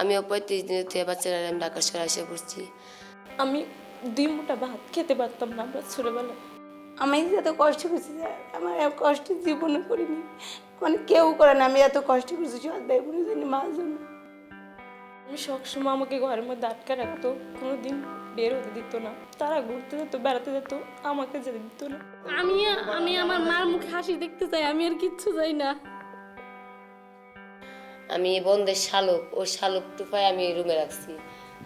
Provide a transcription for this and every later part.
আমিও 35 দিনের থেকে বাচ্চারা আমি ঢাকা শহরে এসে পড়ছি। আমি 2 মুঠা ভাত খেতে পারতাম না আমরা ছোটবেলায়। আমি এত কষ্ট করছি যে আমার এত কষ্ট জীবনে করিনি, মানে কেউ করে না। আমি এত কষ্ট করছি সৎ ভাই বোনের জন্য, মার জন্য। আমি সবসময় আমাকে ঘরের মধ্যে আটকে রাখতো, কোনোদিন বের হতে দিত না। তারা ঘুরতে যেত, বেড়াতে যেত, আমাকে যেতে দিত না। আমি আমার মার মুখে হাসি দেখতে চাই, আমি আর কিচ্ছু চাই না। আমি বন্ধের শালুক, ওই শালুক টুপায় আমি রুমে রাখছি।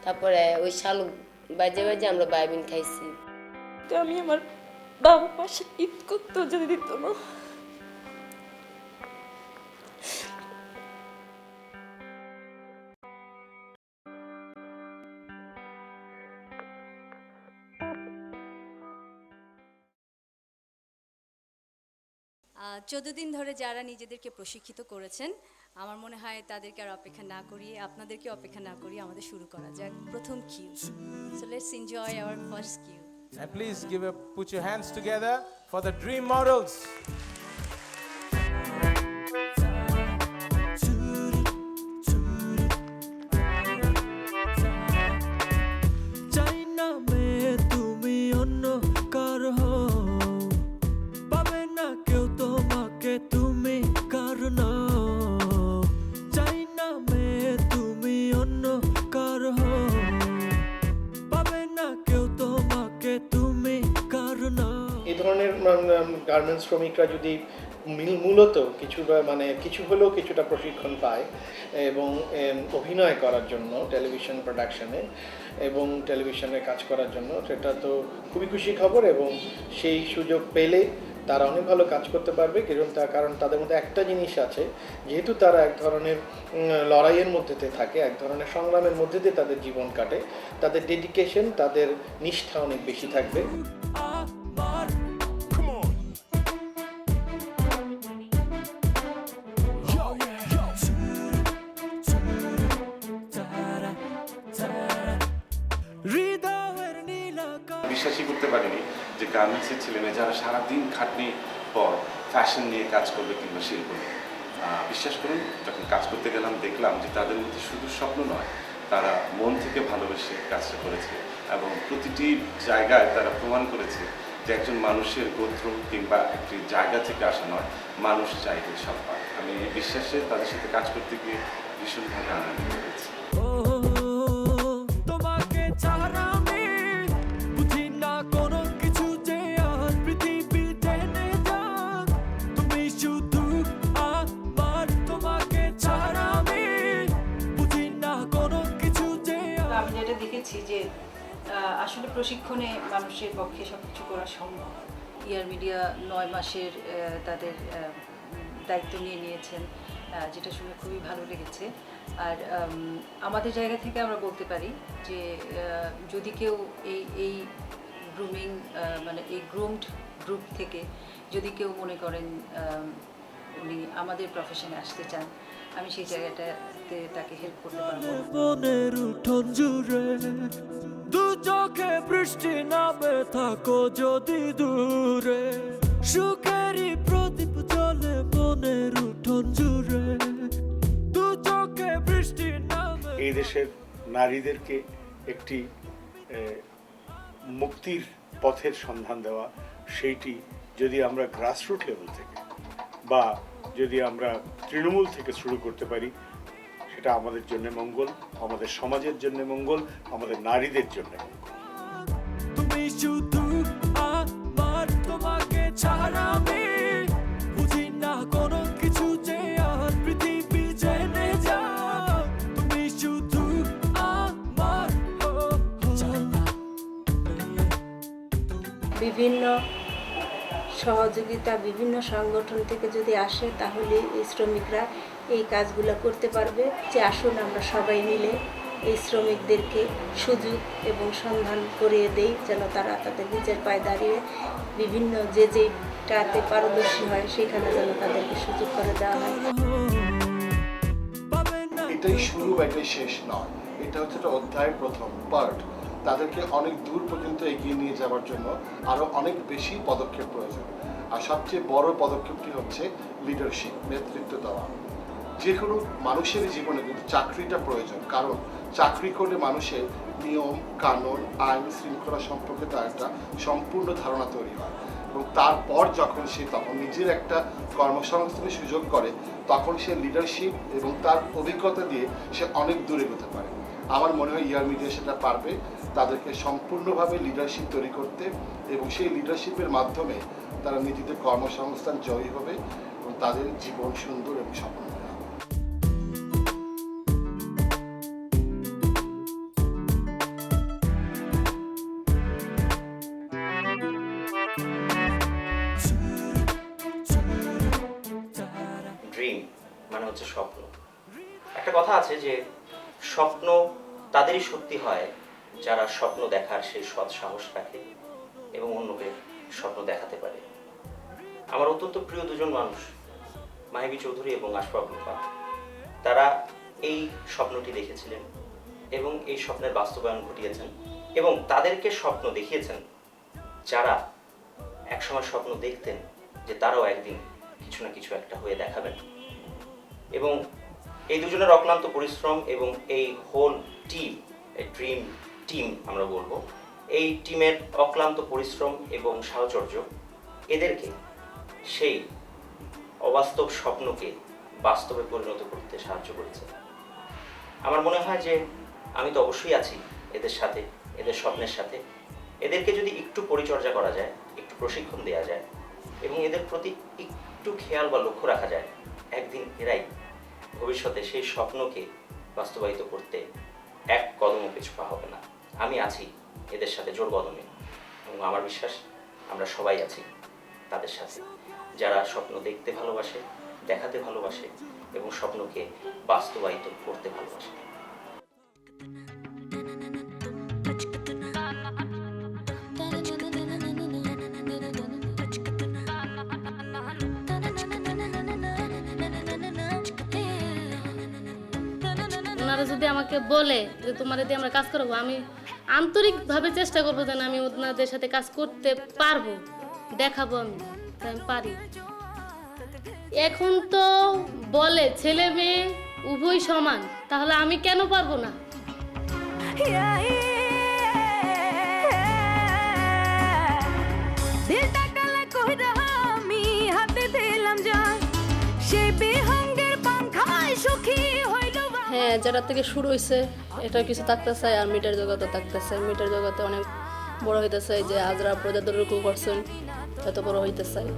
তারপরে ওই শালুক বাজে বাজে আমরা বাইবিন খাইছি। তো আমি আমার বাবা পাশে ঈদ করতেও যেতে দিত না। চোদ্দ দিন ধরে যারা নিজেদেরকে প্রশিক্ষিত করেছেন, আমার মনে হয় তাদেরকে আর অপেক্ষা না করিয়ে, আপনাদেরকে অপেক্ষা না করিয়ে আমাদের শুরু করা যাক প্রথম Q. So let's enjoy our first Q. And please put your hands together for the dream models. এই ধরনের গার্মেন্টস শ্রমিকরা যদি মূলত কিছু হলেও কিছুটা প্রশিক্ষণ পায় এবং অভিনয় করার জন্য টেলিভিশন প্রোডাকশনে এবং টেলিভিশনে কাজ করার জন্য, সেটা তো খুবই খুশি খবর। এবং সেই সুযোগ পেলে তারা অনেক ভালো কাজ করতে পারবে। কারণ তাদের মধ্যে একটা জিনিস আছে, যেহেতু তারা এক ধরনের লড়াইয়ের মধ্যে থাকে, এক ধরনের সংগ্রামের মধ্যে দিয়ে তাদের জীবন কাটে, তাদের ডেডিকেশন, তাদের নিষ্ঠা অনেক বেশি থাকবে। বিশ্বাসই করতে পারিনি যে গার্মেন্টসের ছেলেমেয়ে যারা সারাদিন খাটনির পর ফ্যাশন নিয়ে কাজ করবে কিংবা শিল্প নিয়ে, বিশ্বাস করুন যখন কাজ করতে গেলাম দেখলাম যে তাদের মধ্যে শুধু স্বপ্ন নয়, তারা মন থেকে ভালোবেসে কাজটা করেছে এবং প্রতিটি জায়গায় তারা প্রমাণ করেছে যে একজন মানুষের গোত্র কিংবা একটি জায়গা থেকে আসা নয়, মানুষ চাইবে সব পায়। আমি এই বিশ্বাসে তাদের সাথে কাজ করতে গিয়ে ভীষণভাবে আনন্দিত হয়েছি। আমি যেটা দেখেছি যে আসলে প্রশিক্ষণে মানুষের পক্ষে সব কিছু করা সম্ভব। ইয়ার মিডিয়া 9 মাসের তাদের দায়িত্ব নিয়েছেন, যেটা শুনে খুবই ভালো লেগেছে। আর আমাদের জায়গা থেকে আমরা বলতে পারি যে যদি কেউ এই গ্রুমিং মানে এই গ্রুমড গ্রুপ থেকে যদি কেউ মনে করেন উনি আমাদের প্রফেশনে আসতে চান, আমি সেই জায়গাটাতে তাকে হেল্প করতে পারবো। মনের উঠোন জুড়ে দু চোখে বৃষ্টি নামে থাকো যদি দূরে, সুখেরই প্রদীপ জ্বলে মনের উঠোন জুড়ে দু চোখে বৃষ্টি নামে। এই দেশের নারীদেরকে একটি মুক্তির পথের সন্ধান দেওয়া, সেইটি যদি আমরা গ্রাসরুট লেভেল থেকে বা যদি আমরা তৃণমূল থেকে শুরু করতে পারি, সেটা আমাদের জন্য মঙ্গল, আমাদের সমাজের জন্য মঙ্গল, আমাদের নারীদের জন্য মঙ্গল। তুমি শুধু আমার, তোমাকে ছাড়া আমি বুঝি না কোনো কিছু যে আর পৃথিবী জেনে যা। তুমি শুধু আমার। বিভিন্ন সহযোগিতা বিভিন্ন সংগঠন থেকে যদি আসে, তাহলে এই শ্রমিকরা এই কাজগুলো করতে পারবে। যে আসুন আমরা সবাই মিলে এই শ্রমিকদেরকে সুযোগ এবং সন্ধান করিয়ে দেই, যেন তারা তাদের নিজের পায়ে দাঁড়িয়ে বিভিন্ন যেটাতে পারদর্শী হয় সেখানে যেন তাদেরকে সুযোগ করে দেওয়া হয়। এটাই শুরু বা এটাই শেষ নয়, এটা হচ্ছে একটা অধ্যায়ের প্রথম পার্ট। তাদেরকে অনেক দূর পর্যন্ত এগিয়ে নিয়ে যাওয়ার জন্য আরও অনেক বেশি পদক্ষেপ প্রয়োজন। আর সবচেয়ে বড় পদক্ষেপটি হচ্ছে লিডারশিপ, নেতৃত্ব দেওয়া। যে কোনো মানুষের জীবনে কিন্তু চাকরিটা প্রয়োজন, কারণ চাকরি করলে মানুষের নিয়ম কানুন আইন শৃঙ্খলা সম্পর্কে তার একটা সম্পূর্ণ ধারণা তৈরি হয়, এবং তারপর যখন সে তখন নিজের একটা কর্মসংস্থানের সুযোগ করে, তখন সে লিডারশিপ এবং তার অভিজ্ঞতা দিয়ে সে অনেক দূরে এগোতে পারে। আমার মনে হয় ইয়ার মিডিয়া সেটা পারবে, তাদেরকে সম্পূর্ণভাবে লিডারশিপ তৈরি করতে, এবং সেই লিডারশিপের মাধ্যমে তারা নিজেদের কর্মসংস্থান জয়ী হবে এবং তাদের জীবন সুন্দর এবং সফল হবে। ড্রিম মানে হচ্ছে স্বপ্ন। একটা কথা আছে যে স্বপ্ন তাদেরই সত্যি হয় যারা স্বপ্ন দেখার সেই সৎ সাহস রাখে এবং অন্যকে স্বপ্ন দেখাতে পারে। আমার অত্যন্ত প্রিয় দুজন মানুষ, মাহিবী চৌধুরী এবং আশফাক রূপা, তারা এই স্বপ্নটি দেখেছিলেন এবং এই স্বপ্নের বাস্তবায়ন ঘটিয়েছেন, এবং তাদেরকে স্বপ্ন দেখিয়েছেন যারা একসময় স্বপ্ন দেখতেন যে তারাও একদিন কিছু না কিছু একটা হয়ে দেখাবেন। এবং এই দুজনের অক্লান্ত পরিশ্রম এবং এই হোল টিম, এই ড্রিম টিম আমরা বলবো, এই টিমের অক্লান্ত পরিশ্রম এবং সাহচর্য এদেরকে সেই অবাস্তব স্বপ্নকে বাস্তবে পরিণত করতে সাহায্য করেছে। আমার মনে হয় যে আমি তো অবশ্যই আছি এদের সাথে, এদের স্বপ্নের সাথে। এদেরকে যদি একটু পরিচর্যা করা যায়, একটু প্রশিক্ষণ দেওয়া যায় এবং এদের প্রতি একটু খেয়াল বা লক্ষ্য রাখা যায়, একদিন এরাই ভবিষ্যতে সেই স্বপ্নকে বাস্তবায়িত করতে এক কদমও পিছু পা হবে না। আমি আছি এদের সাথে জোর কদমে, এবং আমার বিশ্বাস আমরা সবাই আছি তাদের সাথে, যারা স্বপ্ন দেখতে ভালোবাসে, দেখাতে ভালোবাসে এবং স্বপ্নকে বাস্তবায়িত করতে ভালোবাসে। ওনারা যদি আমাকে বলে যে তোমার দিয়ে আমরা কাজ করবো, আমি আন্তরিকভাবে চেষ্টা করবো যেন আমি ওনাদের সাথে কাজ করতে পারবো, দেখাবো আমি পারি। এখন তো বলে ছেলে মেয়ে উভয় সমান, তাহলে আমি কেন পারবো না? হ্যাঁ, যেটা থেকে শুরু হয়েছে এটা কিছু থাকতে চাই, আর মিটার জগতে থাকতে চাই। মিটার জগতে অনেক বড় হইতে চাই, যে আজরা প্রজাদের রুকু করছেন এত বড় হইতে চাই।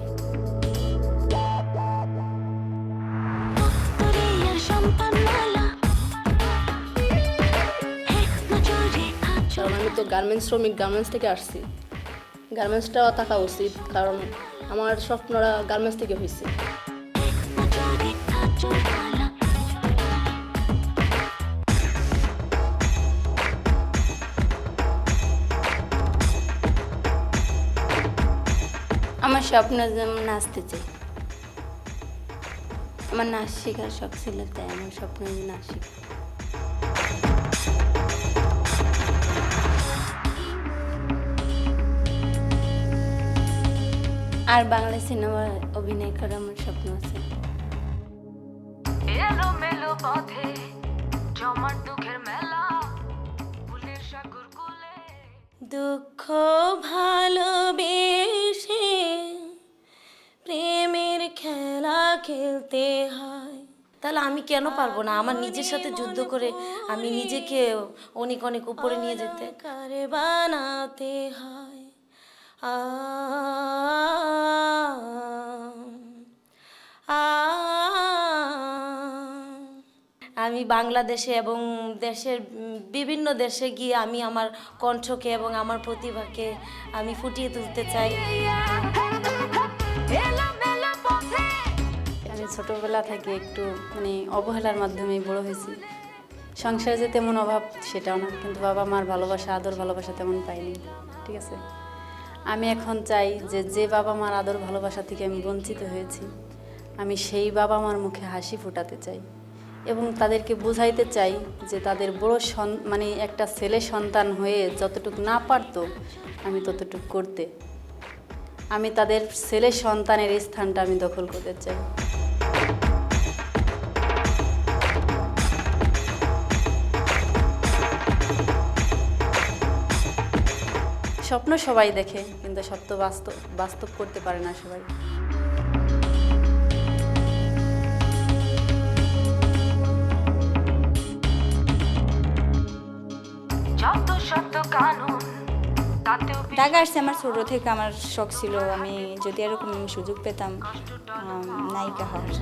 কারণ আমি তো গার্মেন্টস শ্রমিক, গার্মেন্টস থেকে আসছি। গার্মেন্টসটাও থাকা উচিত, কারণ আমার স্বপ্নরা গার্মেন্টস থেকে হয়েছে। আমার স্বপ্ন যেমন নাচতে চাই, আমার নাচ শেখার শখ ছিল, তাই আমার স্বপ্ন নাচ শেখা। আর বাংলা সিনেমায় অভিনয় করার আমার স্বপ্ন আছে। দুঃখ ভালোবেসে প্রেমের খেলা খেলতে হয়, তাহলে আমি কেন পারবো না আমার নিজের সাথে যুদ্ধ করে আমি নিজেকে অনেক অনেক উপরে নিয়ে যেতে? কারে বানাতে হয় আমি বাংলাদেশে এবং দেশের বিভিন্ন দেশে গিয়ে আমি আমার কণ্ঠকে এবং আমার প্রতিভাকে আমি ফুটিয়ে তুলতে চাই। আমি ছোটোবেলা থেকে একটু অবহেলার মাধ্যমেই বড় হয়েছি। সংসারে যে তেমন অভাব সেটাও না, কিন্তু বাবা মার ভালোবাসা, আদর ভালোবাসা তেমন পাইনি। ঠিক আছে, আমি এখন চাই যে বাবা মার আদর ভালোবাসা থেকে আমি বঞ্চিত হয়েছি, আমি সেই বাবা মার মুখে হাসি ফোটাতে চাই এবং তাদেরকে বোঝাইতে চাই যে তাদের বড় একটা ছেলে সন্তান হয়ে যতটুকু না পারতো আমি ততটুকু করতে, আমি তাদের ছেলে সন্তানের স্থানটা আমি দখল করতে চাই। স্বপ্ন সবাই দেখে, কিন্তু স্বপ্ন বাস্তব করতে পারে না সবাই। ঢাকা আসছে আমার ছোট থেকে আমার শখ ছিল, আমি যদি এরকম সুযোগ পেতাম নায়িকা হওয়ার।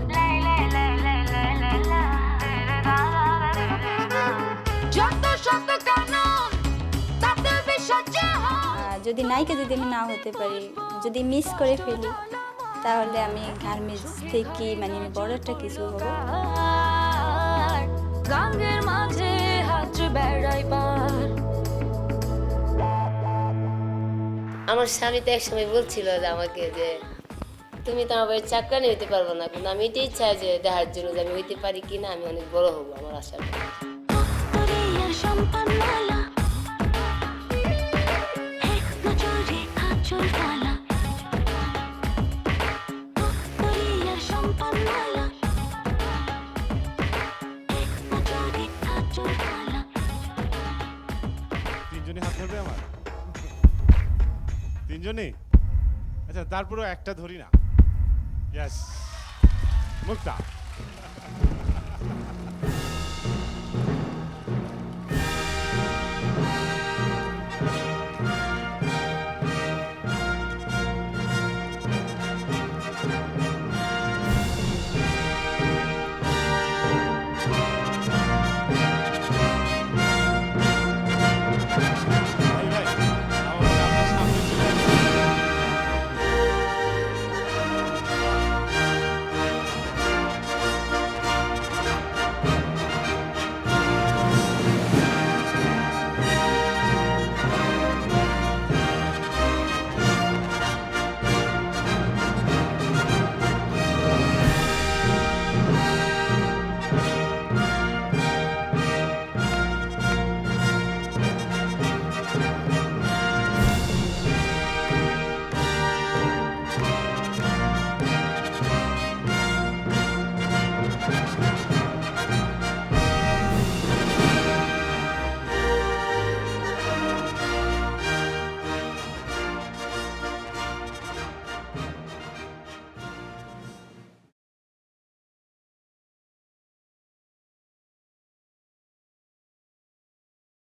যদি নায়িকা যদি আমি না হতে পারি, যদি মিস করে ফেলি, তাহলে আমি গার্মেন্টস থেকে মানে আমি বড় একটা কিছু হবো। গাঙ্গের মাঝে হাত বেড়াই পার। আমার স্বামী তো একসময় বলছিল যে আমাকে যে তুমি তো আমার বাড়ির চাকরানি হইতে পারবো না, কিন্তু আমি এটাই চাই যে দেখার জন্য যে আমি হইতে পারি কিনা, আমি অনেক বড় হবো, আমার আশা। তিনজনই হাত ধরবে আমার? তিনজনই? আচ্ছা, তারপরেও একটা ধরি না। ইয়েস, মুক্তা।